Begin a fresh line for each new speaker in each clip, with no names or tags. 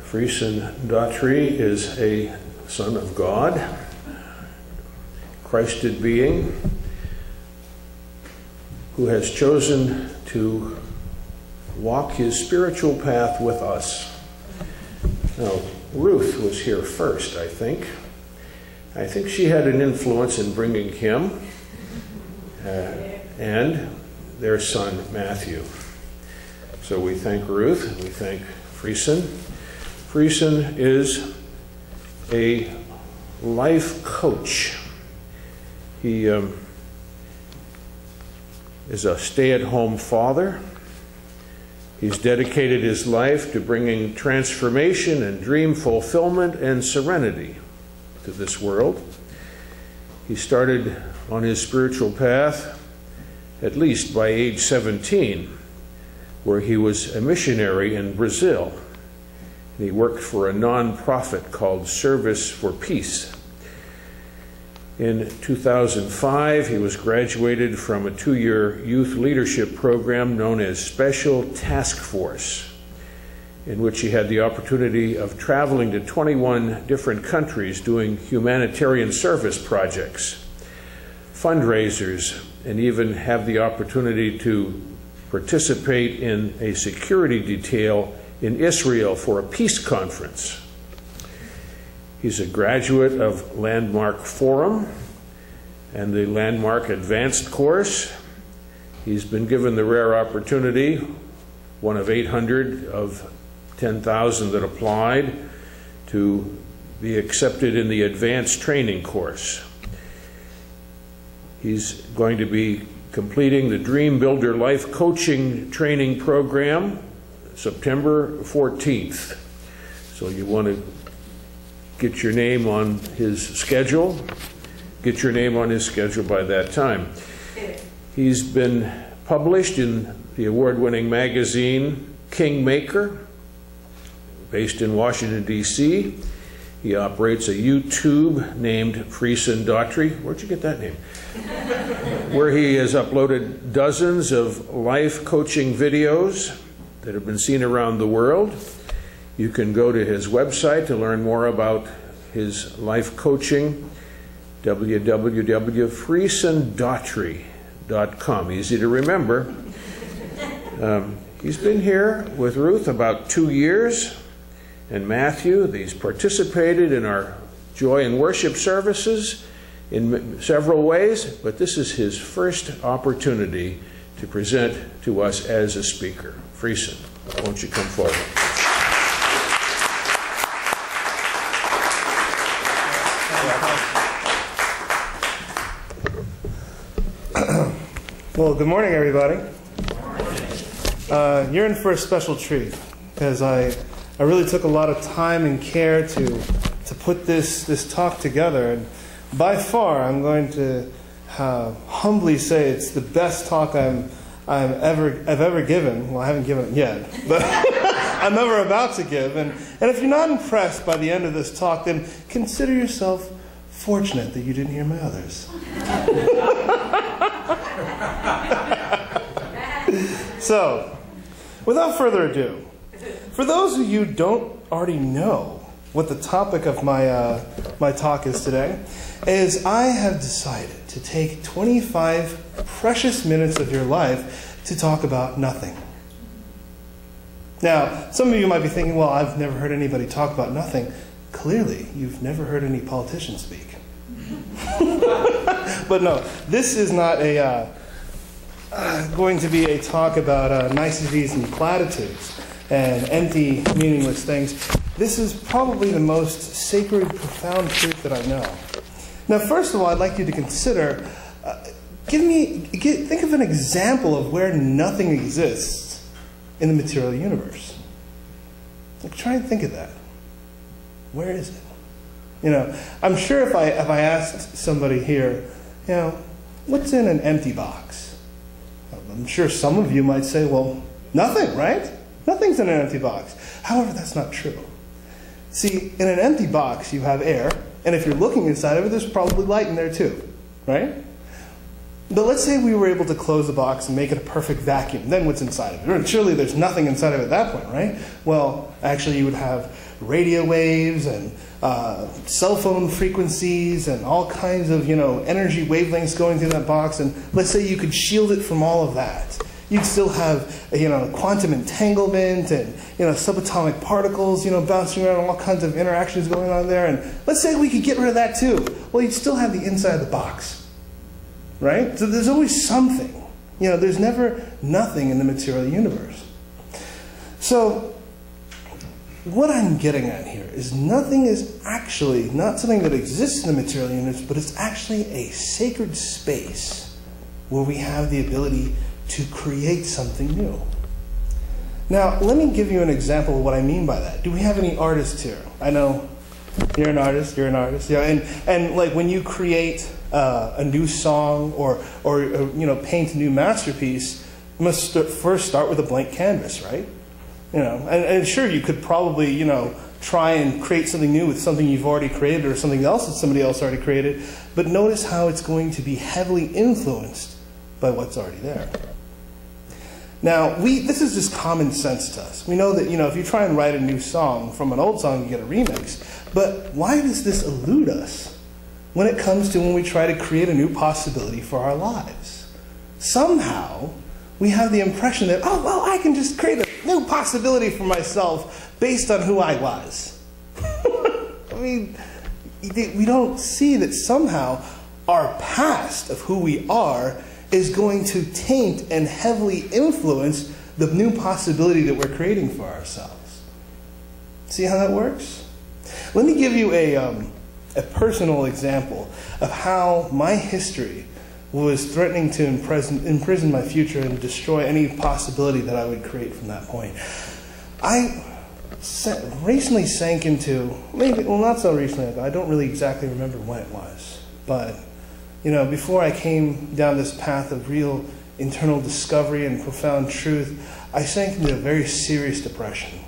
Freeson Daugherty is a son of God, Christed being, who has chosen to walk his spiritual path with us. Now, Ruth was here first, I think. I think she had an influence in bringing him and their son, Matthew. So we thank Ruth, we thank Freeson. Freeson is a life coach. He is a stay-at-home father. He's dedicated his life to bringing transformation and dream fulfillment and serenity to this world. He started on his spiritual path at least by age 17, where he was a missionary in Brazil. And he worked for a non-profit called Service for Peace. In 2005, he was graduated from a 2-year youth leadership program known as Special Task Force, in which he had the opportunity of traveling to 21 different countries doing humanitarian service projects, fundraisers, and even have the opportunity to participate in a security detail in Israel for a peace conference. He's a graduate of Landmark Forum and the Landmark Advanced course. He's been given the rare opportunity, one of 800 of 10,000 that applied, to be accepted in the Advanced Training course. He's going to be completing the Dream Builder Life Coaching Training Program September 14th. So you want to get your name on his schedule. Get your name on his schedule by that time. He's been published in the award-winning magazine Kingmaker, based in Washington, D.C. He operates a YouTube named Freeson Daugherty. Where'd you get that name? Where he has uploaded dozens of life coaching videos that have been seen around the world. You can go to his website to learn more about his life coaching, www.freesondaugherty.com. Easy to remember. He's been here with Ruth about 2 years, and Matthew. He's participated in our joy and worship services in several ways, but this is his first opportunity to present to us as a speaker. Freeson, won't you come forward?
Well, good morning, everybody. You're in for a special treat, because I really took a lot of time and care to put this talk together, and by far I'm going to humbly say it's the best talk I've ever given. Well, I haven't given it yet, but I'm ever about to give. And if you're not impressed by the end of this talk, then consider yourself fortunate that you didn't hear my others. So, without further ado, for those of you who don't already know what the topic of my talk is today, is I have decided to take 25 precious minutes of your life to talk about nothing. Now, some of you might be thinking, well, I've never heard anybody talk about nothing. Clearly, you've never heard any politician speak. But no, this is not going to be a talk about niceties and platitudes and empty, meaningless things. This is probably the most sacred, profound truth that I know. Now, first of all, I'd like you to consider, think of an example of where nothing exists in the material universe. Like, try and think of that. Where is it? You know, I'm sure if I asked somebody here, you know, what's in an empty box? I'm sure some of you might say, well, nothing, right? Nothing's in an empty box. However, that's not true. See, in an empty box, you have air, and if you're looking inside of it, there's probably light in there too, right? But let's say we were able to close the box and make it a perfect vacuum. Then what's inside of it? Surely there's nothing inside of it at that point, right? Well, actually you would have radio waves and cell phone frequencies and all kinds of, energy wavelengths going through that box. And let's say you could shield it from all of that. You'd still have, quantum entanglement and, subatomic particles, bouncing around, all kinds of interactions going on there. And let's say we could get rid of that too. Well, you'd still have the inside of the box, right? So there's always something. There's never nothing in the material universe. So what I'm getting at here is nothing is actually not something that exists in the material universe, but it's actually a sacred space where we have the ability to create something new. Now, let me give you an example of what I mean by that. Do we have any artists here? I know you're an artist, Yeah, and like when you create a new song or paint a new masterpiece, you must first start with a blank canvas, right? And sure, you could probably, try and create something new with something you've already created or something else that somebody else already created, but notice how it's going to be heavily influenced by what's already there. Now, this is just common sense to us. We know that, if you try and write a new song from an old song, you get a remix. But why does this elude us when it comes to when we try to create a new possibility for our lives? Somehow, we have the impression that, I can just create a new possibility for myself based on who I was. We don't see that somehow our past of who we are is going to taint and heavily influence the new possibility that we're creating for ourselves. See how that works? Let me give you a personal example of how my history was threatening to imprison my future and destroy any possibility that I would create from that point. I recently sank into, not so recently, I don't really exactly remember when it was, but before I came down this path of real internal discovery and profound truth, I sank into a very serious depression.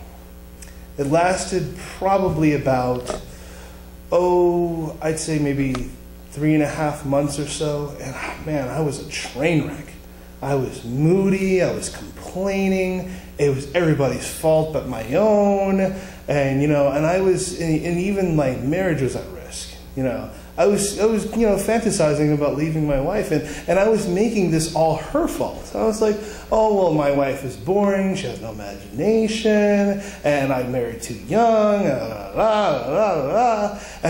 It lasted probably about, I'd say maybe 3.5 months or so, and man, I was a train wreck. I was moody, I was complaining, it was everybody's fault but my own, and even my marriage was at risk, I was fantasizing about leaving my wife, and I was making this all her fault. I was like, my wife is boring, she has no imagination, and I married too young, and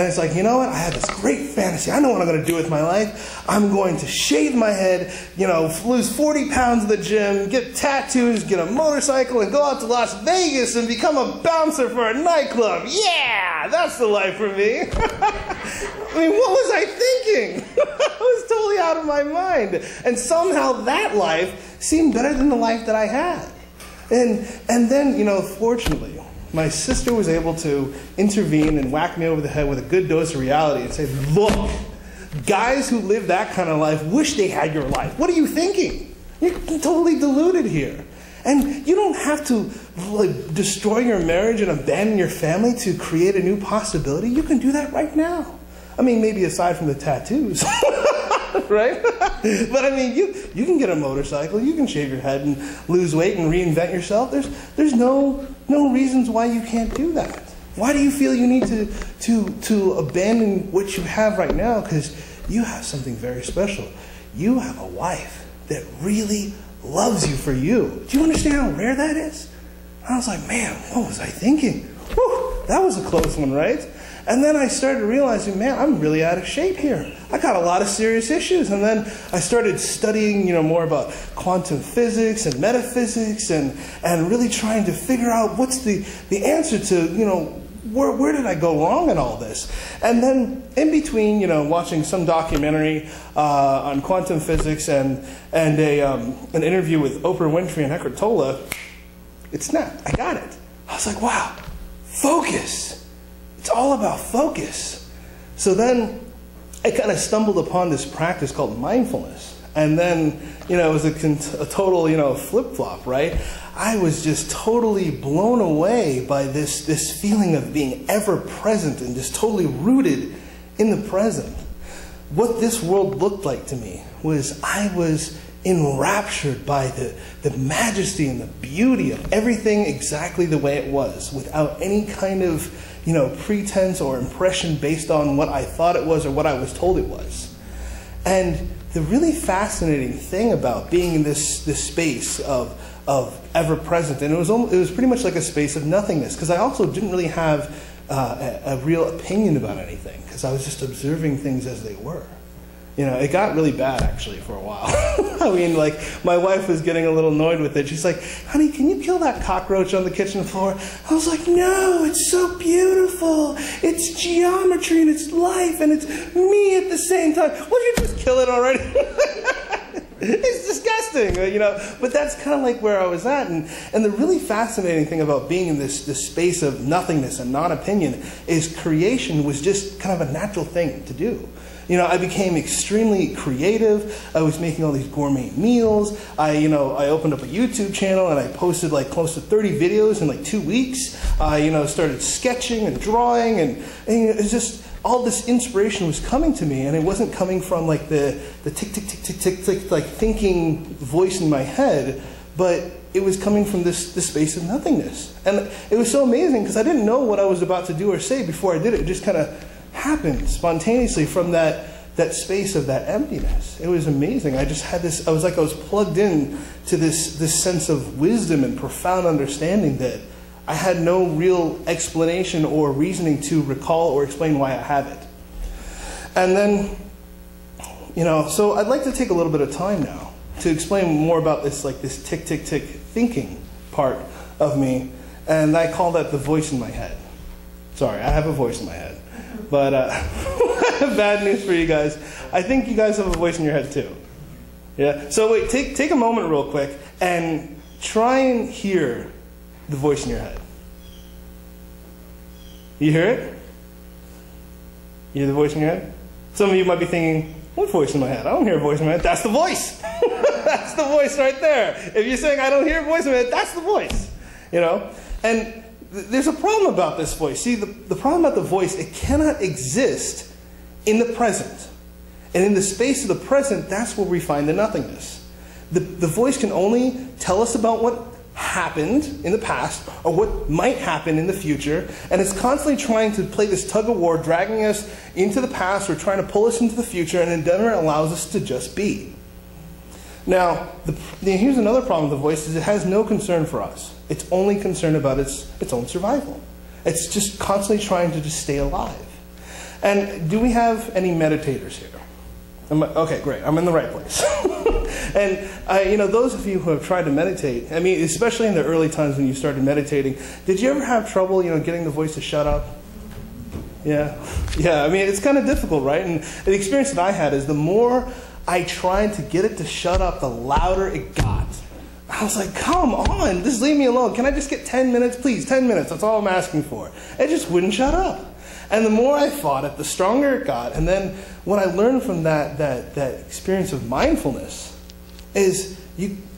it's like, I had this great fantasy. I know what I'm going to do with my life. I'm going to shave my head, lose 40 pounds at the gym, get tattoos, get a motorcycle, and go out to Las Vegas and become a bouncer for a nightclub. Yeah, that's the life for me. What was I thinking? I was totally out of my mind. And somehow that life seemed better than the life that I had. And then, fortunately, my sister was able to intervene and whack me over the head with a good dose of reality and say, look, guys who live that kind of life wish they had your life. What are you thinking? You're totally deluded here. And you don't have to destroy your marriage and abandon your family to create a new possibility. You can do that right now. Maybe aside from the tattoos, right? But you can get a motorcycle, you can shave your head and lose weight and reinvent yourself. There's no reasons why you can't do that. Why do you feel you need to abandon what you have right now? Because you have something very special. You have a wife that really loves you for you. Do you understand how rare that is? I was like, man, what was I thinking? Whew, that was a close one, right? And then I started realizing, man, I'm really out of shape here. I got a lot of serious issues. And then I started studying, more about quantum physics and metaphysics and really trying to figure out what's the answer to, where did I go wrong in all this? And then in between, watching some documentary on quantum physics and an interview with Oprah Winfrey and Eckhart Tolle, it snapped. I got it. I was like, wow, focus. It's all about focus. So then I kind of stumbled upon this practice called mindfulness. And then, it was a total, flip-flop, right? I was just totally blown away by this feeling of being ever present and just totally rooted in the present. what this world looked like to me was I was enraptured by the majesty and the beauty of everything exactly the way it was, without any kind of, pretense or impression based on what I thought it was or what I was told it was. And the really fascinating thing about being in this space of ever present, and it was pretty much like a space of nothingness, because I also didn't really have a real opinion about anything, because I was just observing things as they were. It got really bad, actually, for a while. I mean, like, my wife was getting a little annoyed with it. She's like, honey, can you kill that cockroach on the kitchen floor? I was like, no, it's so beautiful. It's geometry and it's life and it's me at the same time. Well, you just kill it already. It's disgusting, But that's kind of like where I was at. And the really fascinating thing about being in this space of nothingness and non-opinion is creation was just kind of a natural thing to do. I became extremely creative. I was making all these gourmet meals. I opened up a YouTube channel and I posted like close to 30 videos in like 2 weeks. I, started sketching and drawing, and it's just all this inspiration was coming to me, and it wasn't coming from like the tick, tick, tick, tick, tick, tick, like thinking voice in my head, but it was coming from this space of nothingness. And it was so amazing because I didn't know what I was about to do or say before I did it. It just kind of happened spontaneously from that space of that emptiness. It was amazing. I just had this, I was plugged in to this sense of wisdom and profound understanding that I had no real explanation or reasoning to recall or explain why I have it. And then, so I'd like to take a little bit of time now to explain more about this, like this tick, tick, tick thinking part of me. And I call that the voice in my head. Sorry, I have a voice in my head. But bad news for you guys. I think you guys have a voice in your head too. Yeah. So wait, take a moment real quick and try and hear the voice in your head. You hear it? You hear the voice in your head? Some of you might be thinking, what voice in my head? I don't hear a voice in my head. That's the voice. That's the voice right there. If you're saying I don't hear a voice in my head, that's the voice. And there's a problem about this voice. See, the problem about the voice, it cannot exist in the present. And in the space of the present, that's where we find the nothingness. The voice can only tell us about what happened in the past or what might happen in the future. And it's constantly trying to play this tug of war, dragging us into the past or trying to pull us into the future, and it never allows us to just be. Now, here's another problem with the voice, is it has no concern for us. It's only concerned about its own survival. It's just constantly trying to just stay alive. And do we have any meditators here? Okay, great. I'm in the right place. And those of you who have tried to meditate, I mean, especially in the early times when you started meditating, did you ever have trouble, getting the voice to shut up? Yeah. Yeah, I mean, it's kind of difficult, right? And the experience that I had is the more I tried to get it to shut up, the louder it got. I was like, come on, just leave me alone. Can I just get 10 minutes? Please, 10 minutes. That's all I'm asking for. It just wouldn't shut up. And the more I fought it, the stronger it got. And then what I learned from that experience of mindfulness is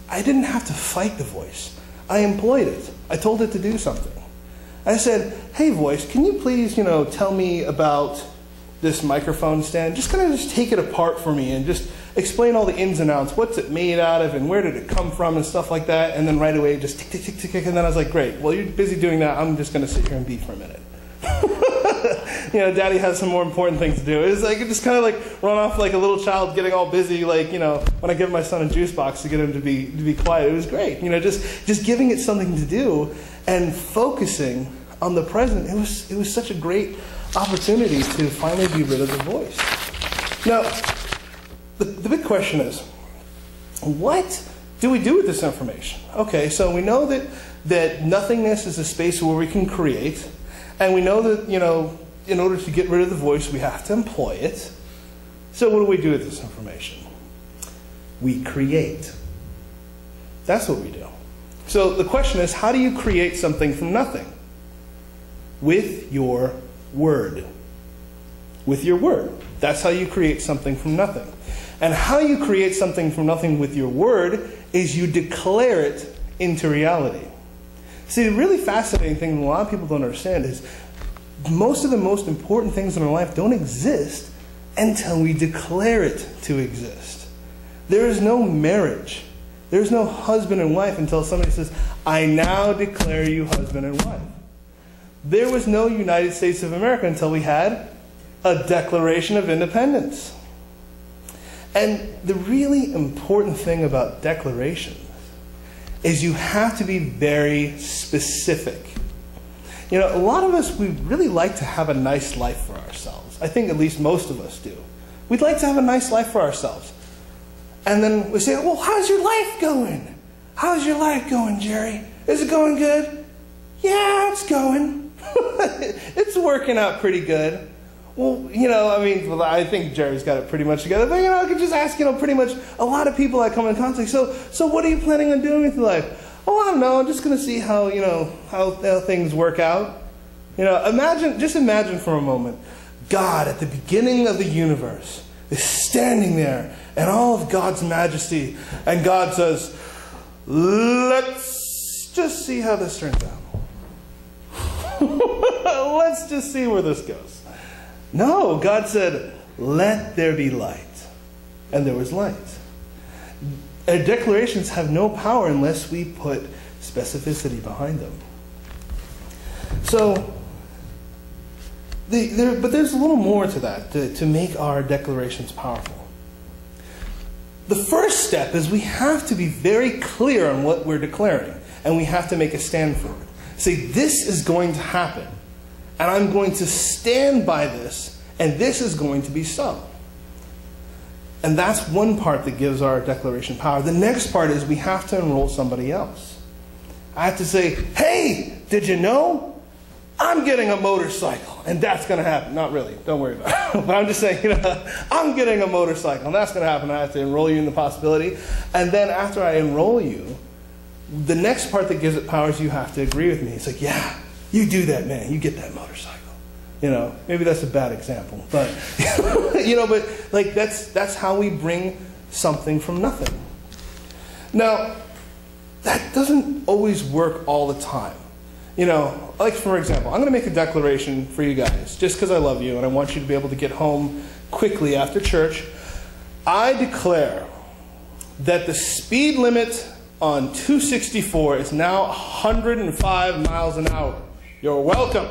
I didn't have to fight the voice. I employed it. I told it to do something. I said, hey, voice, can you please, tell me about this microphone stand? Just kind of take it apart for me and just explain all the ins and outs. What's it made out of and where did it come from and stuff like that. And then right away, just tick, tick, tick, tick, tick. And then I was like, great. Well, you're busy doing that. I'm just going to sit here and be for a minute. Daddy has some more important things to do. It's like, it just kind of like run off like a little child getting all busy, like, when I give my son a juice box to get him to be quiet. It was great. Just giving it something to do and focusing on the present. It was such a great opportunity to finally be rid of the voice. Now, the big question is, what do we do with this information? Okay, so we know that nothingness is a space where we can create, and we know that, in order to get rid of the voice, we have to employ it. So what do we do with this information? We create. That's what we do. So the question is, how do you create something from nothing? With your word. With your word. That's how you create something from nothing. And how you create something from nothing with your word is you declare it into reality. See, the really fascinating thing that a lot of people don't understand is most of the most important things in our life don't exist until we declare it to exist. There is no marriage. There's no husband and wife until somebody says, I now declare you husband and wife. There was no United States of America until we had a Declaration of Independence. And the really important thing about declarations is you have to be very specific. You know, a lot of us, we really like to have a nice life for ourselves. I think at least most of us do. We'd like to have a nice life for ourselves. And then we say, well, how's your life going? How's your life going, Jerry? Is it going good? Yeah, it's going. It's working out pretty good. Well, you know, I mean, well, I think Jerry's got it pretty much together. But, you know, I could just ask, you know, pretty much a lot of people I come in contact. So what are you planning on doing with your life? Oh, I don't know. I'm just going to see how, you know, how things work out. You know, just imagine for a moment, God at the beginning of the universe is standing there in all of God's majesty. And God says, let's just see how this turns out. Let's just see where this goes. No, God said, let there be light. And there was light. Our declarations have no power unless we put specificity behind them. So, but there's a little more to that, to make our declarations powerful. The first step is we have to be very clear on what we're declaring, and we have to make a stand for it. Say, this is going to happen, and I'm going to stand by this, and this is going to be so. And that's one part that gives our declaration power. The next part is we have to enroll somebody else. I have to say, hey, did you know? I'm getting a motorcycle, and that's going to happen. Not really, don't worry about it. But I'm just saying, you know, I'm getting a motorcycle, and that's going to happen. I have to enroll you in the possibility. And then after I enroll you, the next part that gives it power is you have to agree with me. It's like, yeah, you do that, man. You get that motorcycle. You know, maybe that's a bad example, but you know, but like that's how we bring something from nothing. Now, that doesn't always work all the time. You know, like for example, I'm going to make a declaration for you guys, just because I love you and I want you to be able to get home quickly after church. I declare that the speed limit on 264 is now 105 miles an hour. You're welcome.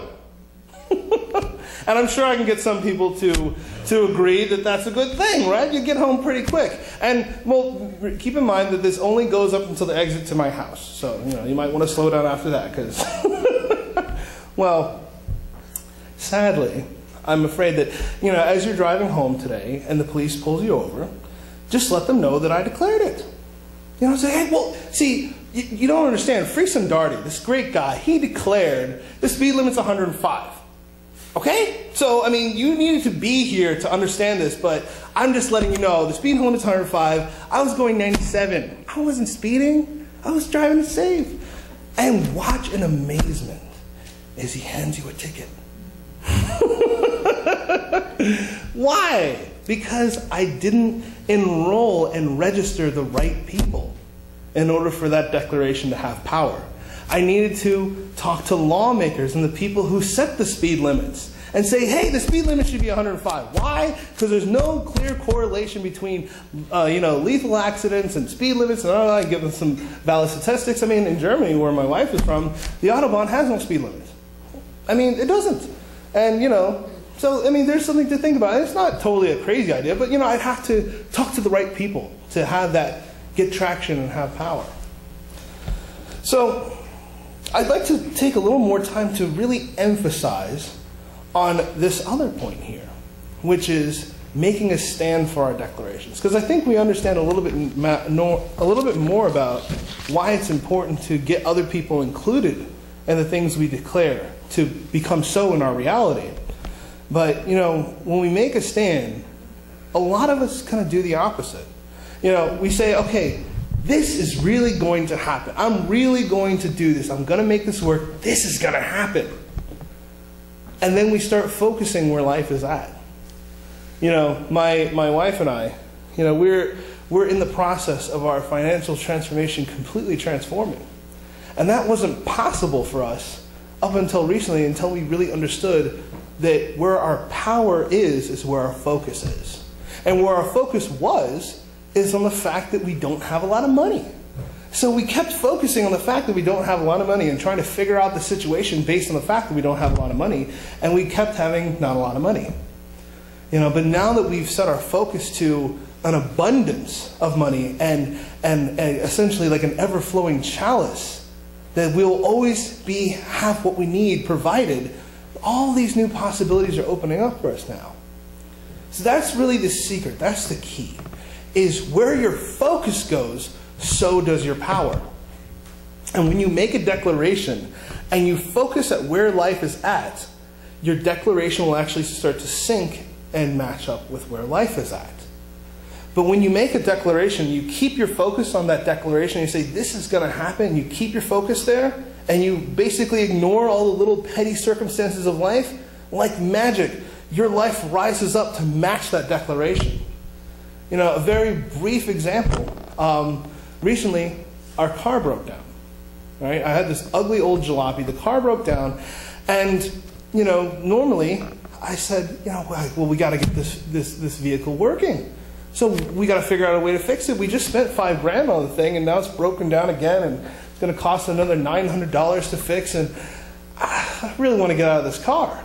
And I'm sure I can get some people to agree that that's a good thing, right? You get home pretty quick. And, well, keep in mind that this only goes up until the exit to my house. So, you know, you might want to slow down after that because, well, sadly, I'm afraid that, you know, as you're driving home today and the police pulls you over, just let them know that I declared it. You know, say, hey, well, see, you don't understand. Freeson Daugherty, this great guy, he declared the speed limit's 105. Okay? So, I mean, you needed to be here to understand this, but I'm just letting you know, the speed limit's 105. I was going 97. I wasn't speeding. I was driving it safe. And watch in amazement as he hands you a ticket. Why? Because I didn't enroll and register the right people in order for that declaration to have power. I needed to talk to lawmakers and the people who set the speed limits and say, hey, the speed limit should be 105. Why? Because there's no clear correlation between you know, lethal accidents and speed limits. And I give them some valid statistics. I mean, in Germany, where my wife is from, the Autobahn has no speed limit. I mean, it doesn't. And, you know, so, I mean, there's something to think about. It's not totally a crazy idea, but, you know, I'd have to talk to the right people to have that get traction and have power. So, I'd like to take a little more time to really emphasize on this other point here, which is making a stand for our declarations. Because I think we understand a little bit more about why it's important to get other people included in the things we declare to become so in our reality. But, you know, when we make a stand, a lot of us kind of do the opposite. You know, we say, okay, this is really going to happen. I'm really going to do this. I'm going to make this work. This is going to happen. And then we start focusing where life is at. You know, my wife and I, you know, we're in the process of our financial transformation completely transforming. And that wasn't possible for us up until recently, until we really understood that where our power is where our focus is. And where our focus is on the fact that we don't have a lot of money. So we kept focusing on the fact that we don't have a lot of money and trying to figure out the situation based on the fact that we don't have a lot of money, and we kept having not a lot of money. But now that we've set our focus to an abundance of money and essentially like an ever-flowing chalice, that we'll always have what we need provided, all these new possibilities are opening up for us now. So that's really the secret. That's the key. Is where your focus goes, so does your power. And when you make a declaration and you focus at where life is at, your declaration will actually start to sync and match up with where life is at. But when you make a declaration, you keep your focus on that declaration, you say, this is going to happen, you keep your focus there, and you basically ignore all the little petty circumstances of life, like magic, your life rises up to match that declaration. A very brief example. Recently, our car broke down. Right? I had this ugly old jalopy. The car broke down, and normally I said, well, we got to get this vehicle working. So we got to figure out a way to fix it. We just spent $5,000 on the thing, and now it's broken down again, and it's going to cost another $900 to fix. And I really want to get out of this car.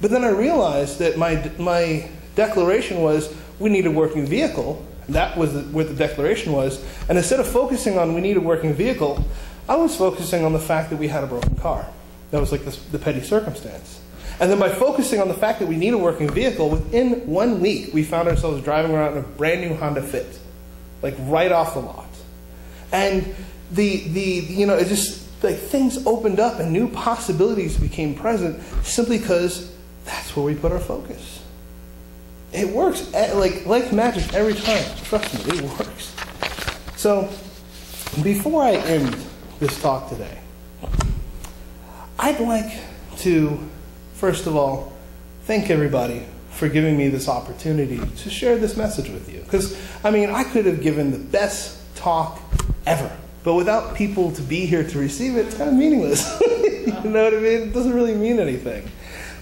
But then I realized that my declaration was, we need a working vehicle. That was what the declaration was. And instead of focusing on we need a working vehicle, I was focusing on the fact that we had a broken car. That was like the petty circumstance. And then by focusing on the fact that we need a working vehicle, within 1 week, we found ourselves driving around in a brand new Honda Fit, like right off the lot. And it just, like, things opened up and new possibilities became present simply because that's where we put our focus. It works like magic every time. Trust me, it works. So, before I end this talk today, I'd like to, first of all, thank everybody for giving me this opportunity to share this message with you. Because, I could have given the best talk ever, but without people to be here to receive it, it's kind of meaningless. You know what I mean? It doesn't really mean anything.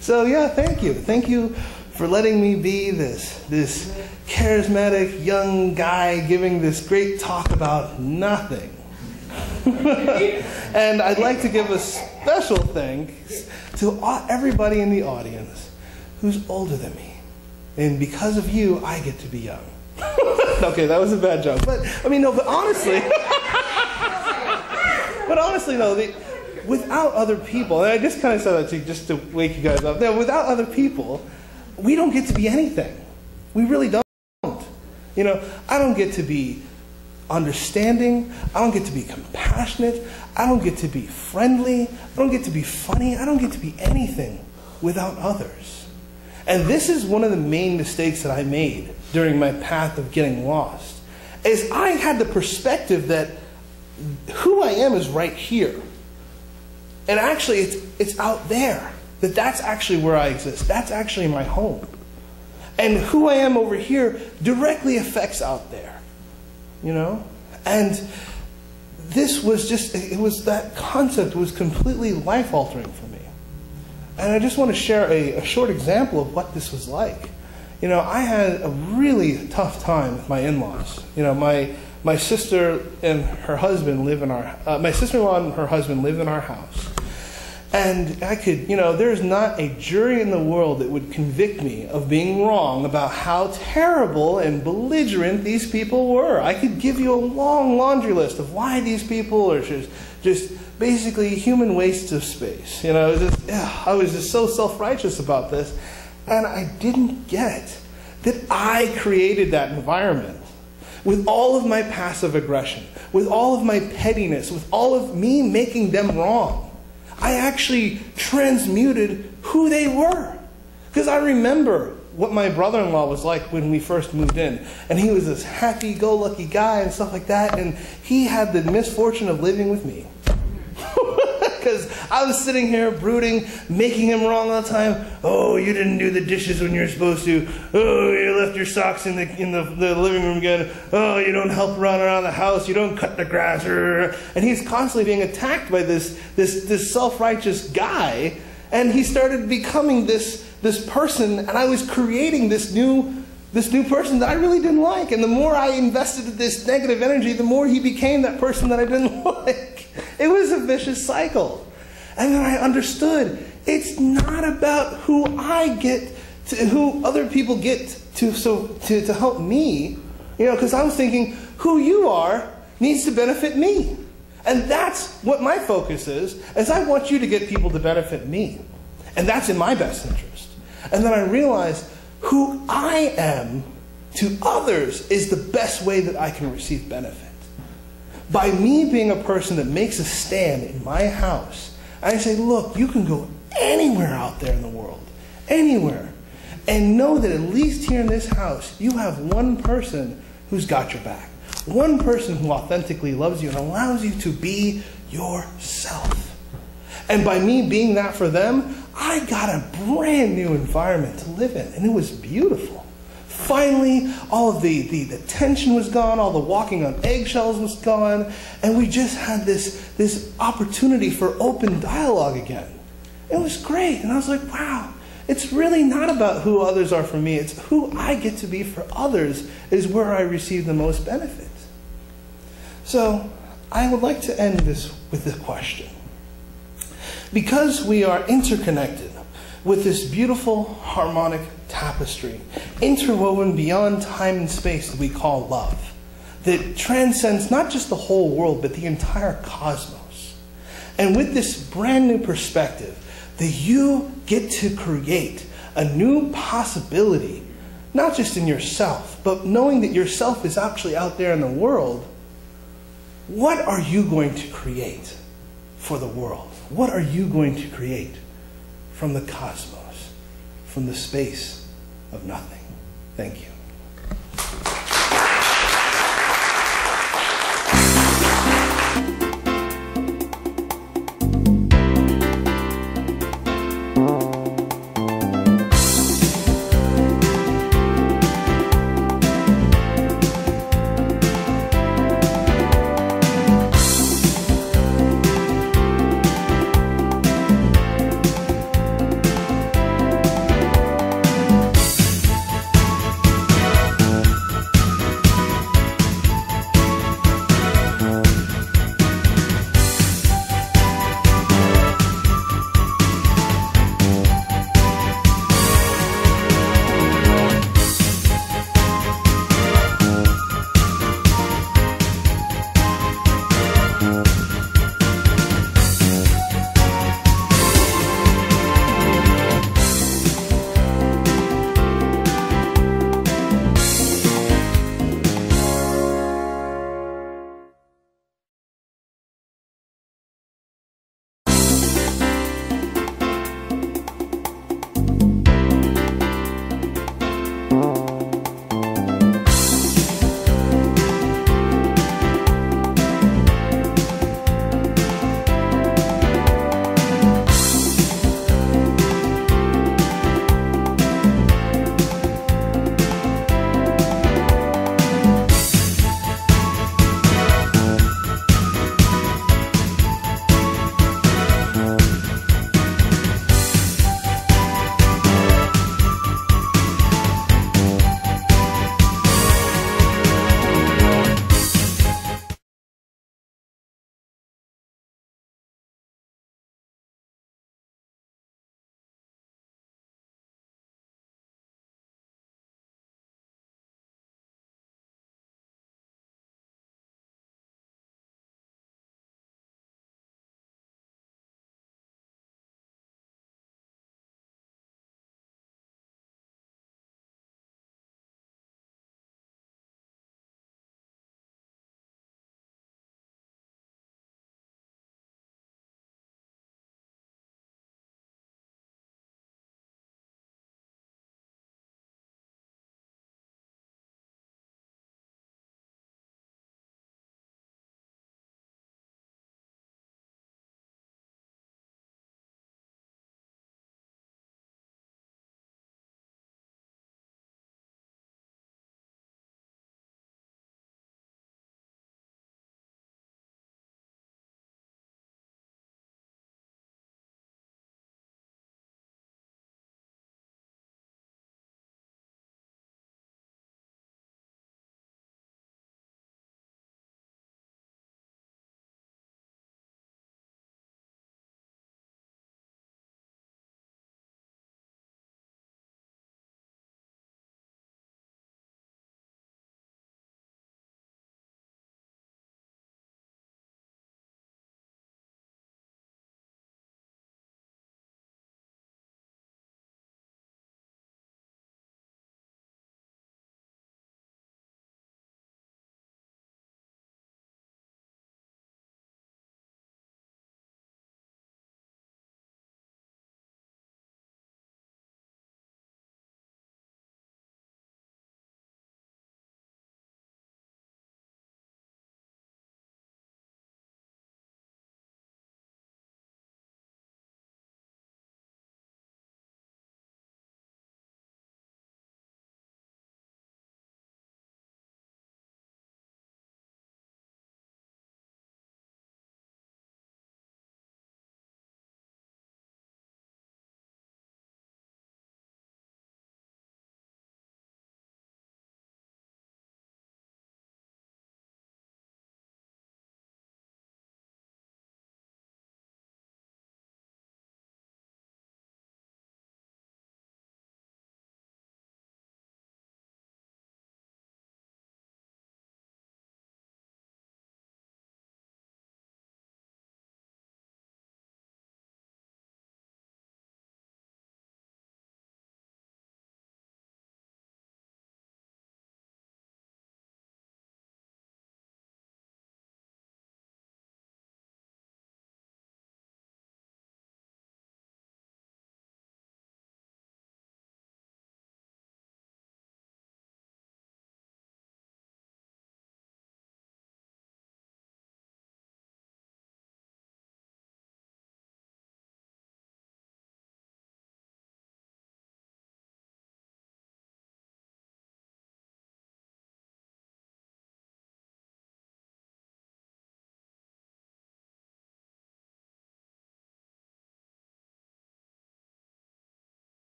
So, yeah, thank you. Thank you for letting me be this charismatic young guy giving this great talk about nothing. And I'd like to give a special thanks to everybody in the audience who's older than me. And because of you, I get to be young. Okay, that was a bad joke. But honestly, without other people, and I just kind of said that to you just to wake you guys up. Now, without other people, we don't get to be anything. We really don't. I don't get to be understanding. I don't get to be compassionate. I don't get to be friendly. I don't get to be funny. I don't get to be anything without others. And this is one of the main mistakes that I made during my path of getting lost, is I had the perspective that who I am is right here. And actually, it's out there. That's actually where I exist. That's actually my home. And who I am over here directly affects out there. And this was that concept was completely life-altering for me. And I just want to share a short example of what this was like. I had a really tough time with my in-laws. My sister and her husband live in my sister-in-law and her husband live in our house. And I could, there's not a jury in the world that would convict me of being wrong about how terrible and belligerent these people were. I could give you a long laundry list of why these people are just basically human wastes of space. I was just so self-righteous about this. And I didn't get that I created that environment with all of my passive aggression, with all of my pettiness, with all of me making them wrong. I actually transmuted who they were. Because I remember what my brother-in-law was like when we first moved in. And he was this happy-go-lucky guy and stuff like that. And he had the misfortune of living with me. Because I was sitting here brooding, making him wrong all the time. Oh, you didn't do the dishes when you're supposed to. Oh, you left your socks in the living room again. Oh, you don't help around the house. You don't cut the grass. And he's constantly being attacked by this self-righteous guy. And he started becoming this person, and I was creating this new person that I really didn't like. And the more I invested in this negative energy, the more he became that person that I didn't like. It was a vicious cycle. And then I understood it's not about who other people get to help me. Because I was thinking, who you are needs to benefit me. And that's what my focus is I want you to get people to benefit me. And that's in my best interest. And then I realized who I am to others is the best way that I can receive benefit. By me being a person that makes a stand in my house, I say, look, you can go anywhere out there in the world, anywhere, and know that at least here in this house, you have one person who's got your back. One person who authentically loves you and allows you to be yourself. And by me being that for them, I got a brand new environment to live in, and it was beautiful. Finally, all of the tension was gone, all the walking on eggshells was gone, and we just had this opportunity for open dialogue again. It was great, and I was like, wow, it's really not about who others are for me, it's who I get to be for others is where I receive the most benefit. So, I would like to end this with this question. Because we are interconnected with this beautiful harmonic tapestry, interwoven beyond time and space that we call love, that transcends not just the whole world, but the entire cosmos. And with this brand new perspective, that you get to create a new possibility, not just in yourself, but knowing that yourself is actually out there in the world, what are you going to create for the world? What are you going to create from the cosmos, from the space of nothing? Thank you.